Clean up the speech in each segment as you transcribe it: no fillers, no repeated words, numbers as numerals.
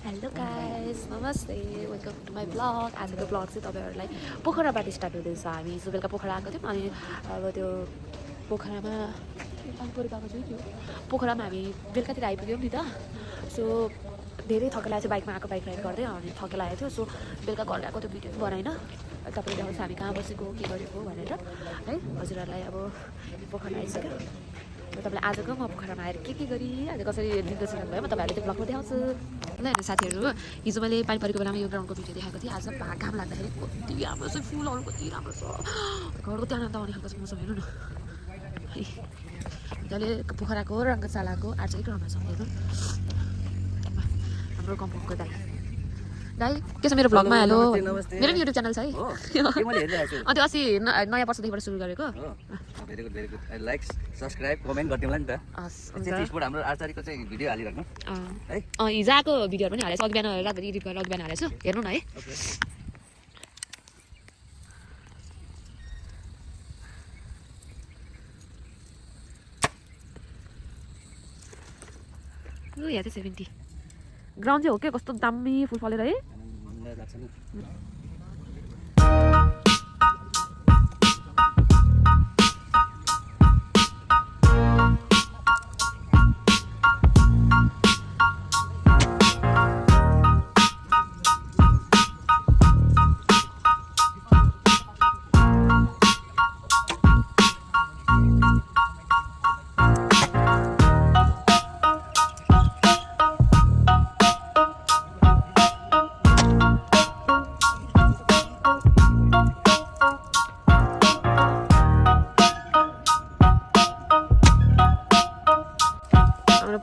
hello guys नमस्ते welcome to my blog आजको blog चाहिँ तपाईँहरूलाई पोखराबाट स्टार्ट हुँदैछ हामी हिजो बेलुका पोखरा आएको थियौँ अनि अब त्यो पोखरामा पोखरामा हामी बेलुकातिर आइपुग्यौँ नि त सो धेरै थकेला चाहिँ बाइकमा आएको बाइक राइड गर्दै अनि थकेला आएको थियो सो बेलुका घर आएको त्यो भिडियो बनाएन तपाईँले देखाउँछ हामी कहाँ बसेको के गरेको भनेर है हजुरहरूलाई अब पोखरा आइसक्यो तपाईँले आजको म पोखरामा आएर के गरेँ आज कसरी दिँदैछु भन्नुभयो म तपाईँहरूले त्यो ब्लगमा देखाउँछु ल हेर्नु साथीहरू हिजो मैले पानी परेको बेलामा यो ग्राउन्डको भिडियो देखाएको थिएँ आज घाम लाग्दाखेरि कति राम्रो छ फुलहरू कति राम्रो छ घरको त्यहाँ आउने खालको छ मौसम हेर्नु न है मजाले पोखराको रङ्गशालाको आर्चै ग्राउन्डमा छ हेर्नु हाम्रो कम्पाउन्डको दाइ के छ मेरो ब्लगमा हेलो मेरो पनि युट्युब च्यानल छ है अन्त अस्ति नयाँ वर्षदेखिबाट सुरु गरेको very good like subscribe comment गरिदिउँला नि त फेसबुक हाम्रो आचार्यको चाहिँ भिडियो हालिराख्नु है हिजो आएको भिडियोहरू पनि हालेको छु अघि बिहान रातभरि एडिट गरेर अघि बिहान हालेको छु हेर्नु न है यहाँ चाहिँ 70 ग्राउन्ड चाहिँ हो क्या कस्तो दामी फुल फलेर है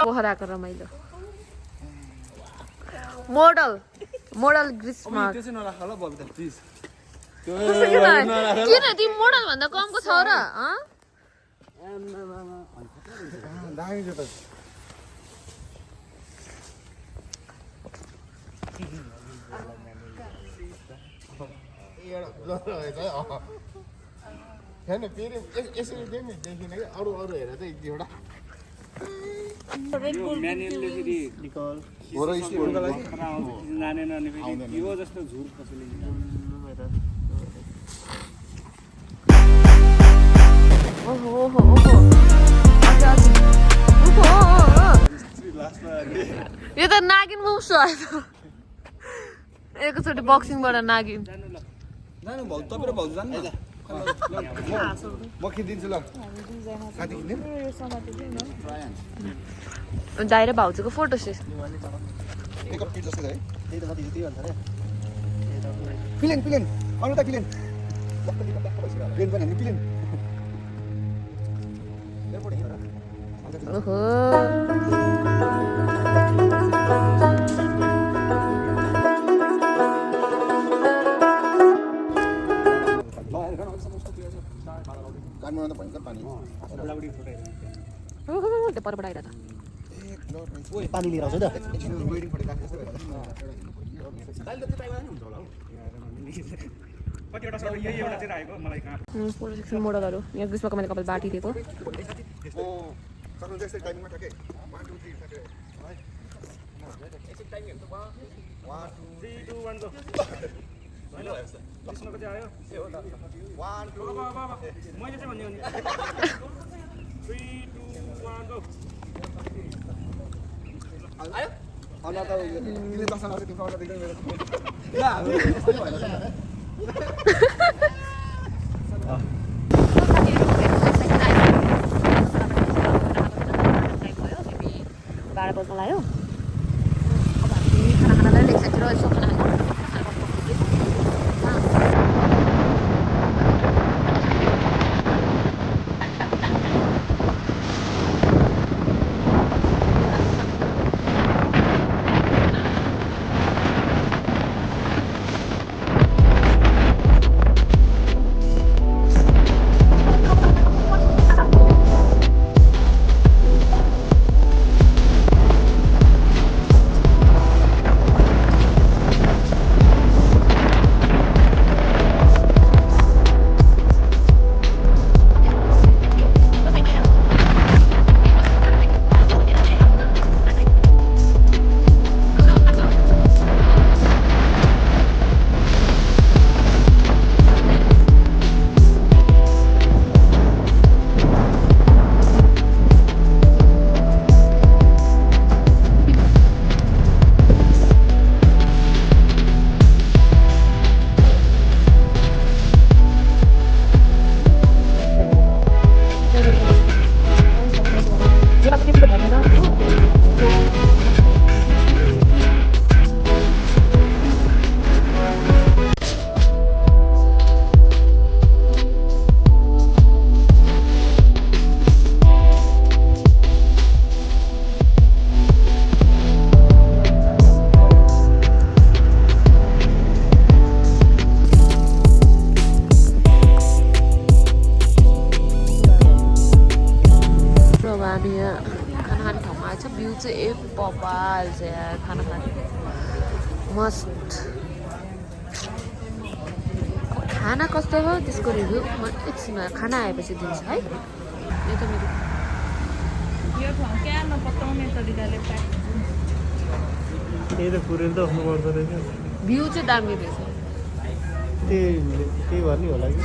पोखराको रमाइलो मोडल ग्रीष्म किन तिमी मोडल भन्दा कमको छ र यो त नागिन मुभ्स हो एकैचोटि बक्सिङबाट नागिन दाइ र भाउजूको फोटो सेस ओहो त्यो परबाट आइरहेको पानी लिएर आउँछ त मोडलहरू यहाँ ग्रीष्मको मैले कपाल बाटिदिएको बाह्र बज्न लाग्यो अब हामी खानालाई लेक साइडतिर यसो खाना आएछ यार खाना खाने मस्त खाना कस्तो हो त्यसको रिभ्यू म एकछिनमा खाना आएपछि दिन्छु है यो त मेरो यो ठाउँ क्या नपत्ताउने तरिकाले प्याक त्यही त कुरेर त आफ्नो गर्दो रहेछ भ्यू चाहिँ दामी रहेछ त्यही भएर नि होला कि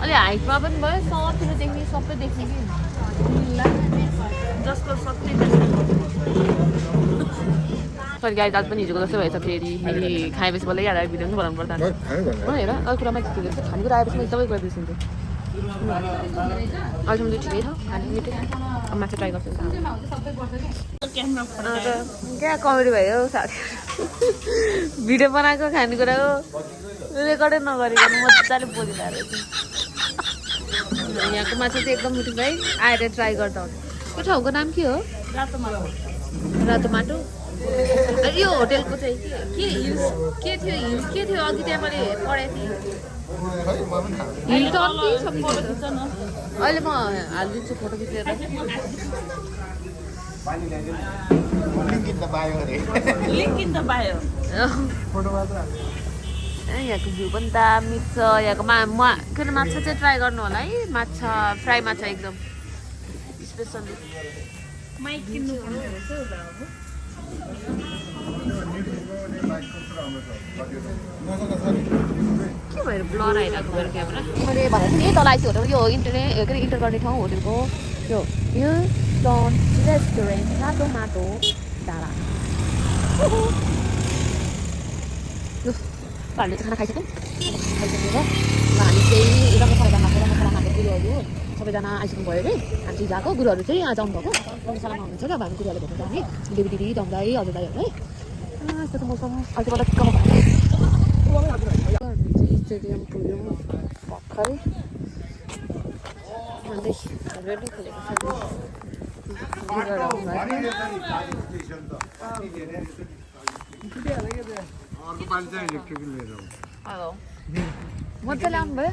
अलि हाइटमा पनि भयो सतिर देख्ने सबै देख्ने कि जसको शक्ति सरी गाई दाल पनि हिजोको जस्तै भएछ फेरि फेरि खाएपछि बोल्दै याद आयो भिडियो पनि बनाउनु पर्दा हेर अरू कुरामा के के खानेकुरा आएपछि मैले सबै कुरा बिर्सिन्छु अहिलेसम्म चाहिँ ठिकै छ खाने मिठै अब माछा ट्राई गर्छु क्या कमेडी भयो साथी भिडियो बनाएको खानेकुरा हो रेकर्डै नगरिकन मजाले बोलिरहेको रहेछ यहाँको माछा चाहिँ एकदम मिठो भाइ आएर ट्राई गर्दा हुन्छ त्यो ठाउँको नाम के हो रातो माटो यो होटेलको चाहिँ के हिल्स के थियो अघि त्यहाँ मैले पढाएको थिएँ हिल टप कि फोटो खिच्छ न अहिले म हालिदिन्छु फोटो खिचेर लिङ्क इन द बायो यहाँको भ्यू पनि दामी छ यहाँको के अरे माछा चाहिँ ट्राई गर्नु होला है माछा फ्राई माछा एकदम स्पेसली माइक किन्नु पर्छ के भएर ब्लर आइरहेको मेरो क्यामेरा मैले भनेको थिएँ तल आइसक्यो होटल यो इन्टर गर्ने ठाउँ होटेलको यो रेस्टुरेन्ट रातो माटो डाँडा हामीले चाहिँ खाना खाइसक्यौँ खाइसकेर हामी चाहिँ रङ्गशालामा रङ्गशालामा गुरुहरू सबैजना आइसक्नु भयो अरे हामी चाहिँ गएको गुरुहरू चाहिँ आज आउनुभएको रङ्गशालामा हुनुहुन्छ क्या अब हामी गुरुहरूले भेट्नु जाने देवी दिदी दमदाई हजुर दाईहरूलाई यस्तो त मौसम अझबाट कम हामी चाहिँ स्टेडियम पुग्यौँ भर्खरै अन्त रेडी खोलेको मजाले आउनु भयो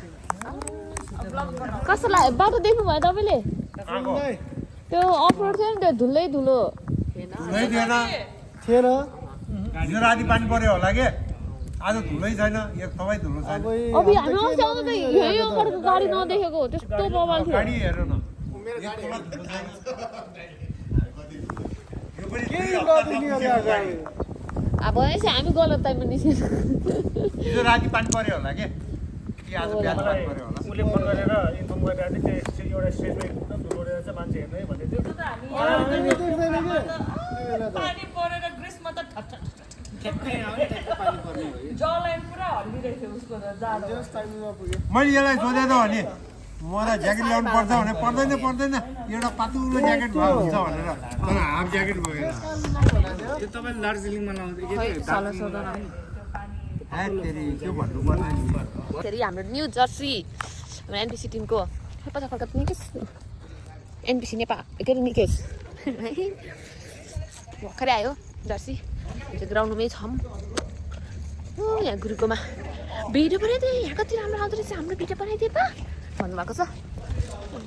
कस्तो लाग्यो बाटो देख्नु भयो तपाईँले त्यो अफरोड थियो नि त्यो धुलै धुलो थिएन हिजो राति पानी पर्यो होला कि आज धुलै छैन यो सबै धुलो छैन अब हामी आउँछ आउँदा चाहिँ यो अगाडिको गाडी नदेखेको त्यस्तो बवाल थियो गाडी हेर्नु न अब भनेपछि हामी गलत टाइममा निस्क्यौँ हिजो राति पानी पर्यो होला कि आज बिहान पानी पर्यो होला उसले फोन गरेर इन्फर्म गरेर चाहिँ एउटा स्टेजमा एकदम धुलो रहेछ मान्छे हेर्दै भन्दै थियो पानी परेर ग्रीष्म त जलाइन पुरा हल्लिरहेको थियो उसको त जाडो मैले यसलाई सोधेँ त भने म त ज्याकेट ल्याउनु पर्छ भने पर्दैन एउटा पातुलो ज्याकेट भए हुन्छ भनेर तर हाफ ज्याकेट बोकेर तपाईँले दार्जिलिङमा लाउँदै त्यो भन्नु पर्ने फेरि हाम्रो न्यू जर्सी हाम्रो एनपिसी टिमको पछि कलकत्ता निकेश एनपिसी नेपाल के अरे निकेश भर्खरै आयो जर्सी त्यो ग्राउन्डमै छौँ यहाँ गुरुकोमा भिडियो बनाइदिए यहाँ कति राम्रो आउँदो रहेछ हाम्रो भिडियो बनाइदिए त भन्नुभएको छ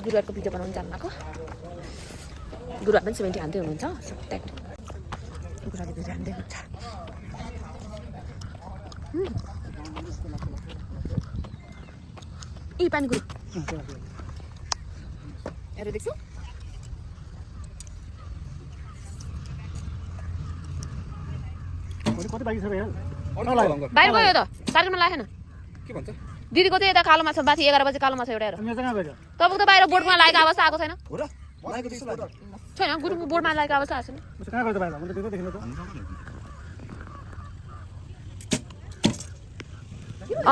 गुरुहरूको भिडियो बनाउनु जानुभएको गुरुहरू पनि 70 हान्दै हुनुहुन्छ सट्याट गुरुहरूले भिडियो हान्दै हुन्छ ए पानी गुरु हेर देख्छौ बाहिर गयो त कार्यक्रममा लागेन के भन्छ दिदीको चाहिँ यता कालो माछा बाथी 11 बजे कालो माछा एउटा हेर तपाईँको त बाहिर बोर्डमा लागेको अवस्था आएको छैन हो र लागेको त्यस्तो लाग्यो छैन गुरुको बोर्डमा लागेको अवस्था आएको छैन कहाँ गयो त बाहिर त देख्नु त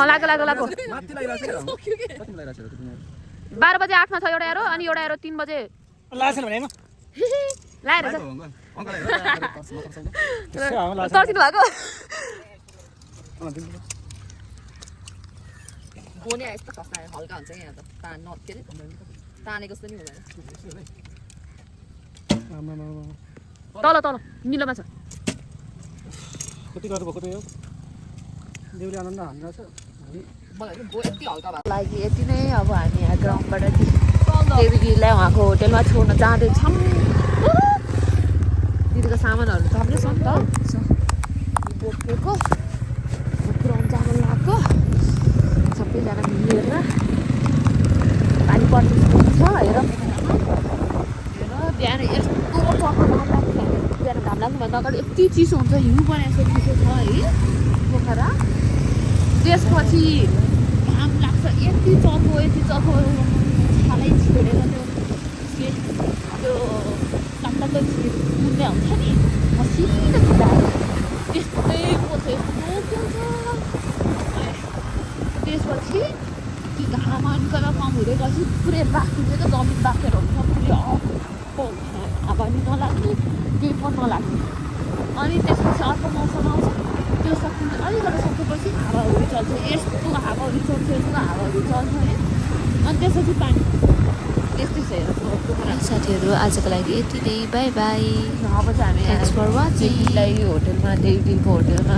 लाग्यो माथि लागिरहेको छ कति लागिरहेको छ 12 बजे 8 मा छ एउटा एरो अनि एउटा एरो 3 बजे लागेन भने लाएर छ अङ्कल तर्सिनु भएको बोने यस्तो खस्ना हल्का हुन्छ यहाँ त के अरे तानेको जस्तो नि हुँदैन तल तल निलोमा छ कति गर्नु भएको त यो देउले आनन्द हान्दैछ मलाई बो यति हल्का भएको लागि यति नै अब हामी यहाँ ग्राउन्डबाट देवीगिरीलाई उहाँको होटेलमा छोड्न जाँदैछौँ दिदीको सामानहरू टन्नै छ नि त बोकेको पुऱ्याउनु जानु लाग्यो सबैजना मिलेर पानी पर्छ छ हेर बिहान यस्तो टक्कर लाग्छ बिहान घाम लाग्नुभन्दा अगाडि यति चिसो हुन्छ हिउँ पनि यस्तो चिसो छ है पोखरा त्यसपछि घाम लाग्छ यति चर्को छालै छिरेर त्यो काट्टाको मुन्ने हुन्छ नि मसिनो खुट्टाहरू त्यस्तै पोल्छ त्यसपछि ती घाम अनिकन कम हुँदै गएपछि पुरै बाँक्नु चाहिँ जमिन बाँकेर हुन्छ पुरै हावा नि नलाग्ने केही पनि नलाग्ने अनि त्यसपछि अर्को मौसम आउँछ त्यो सकिन्छ अलिकति सकेपछि हावाहुरी चल्छ यस्तो हावाहुरी चल्छ है अनि त्यसपछि पानी त्यस्तै छ हेर साथीहरू आजको लागि यति नै बाई बाई अब चाहिँ हामी थ्याङ्क्स फर वाचिङ होटलमा डेलीको होटलमा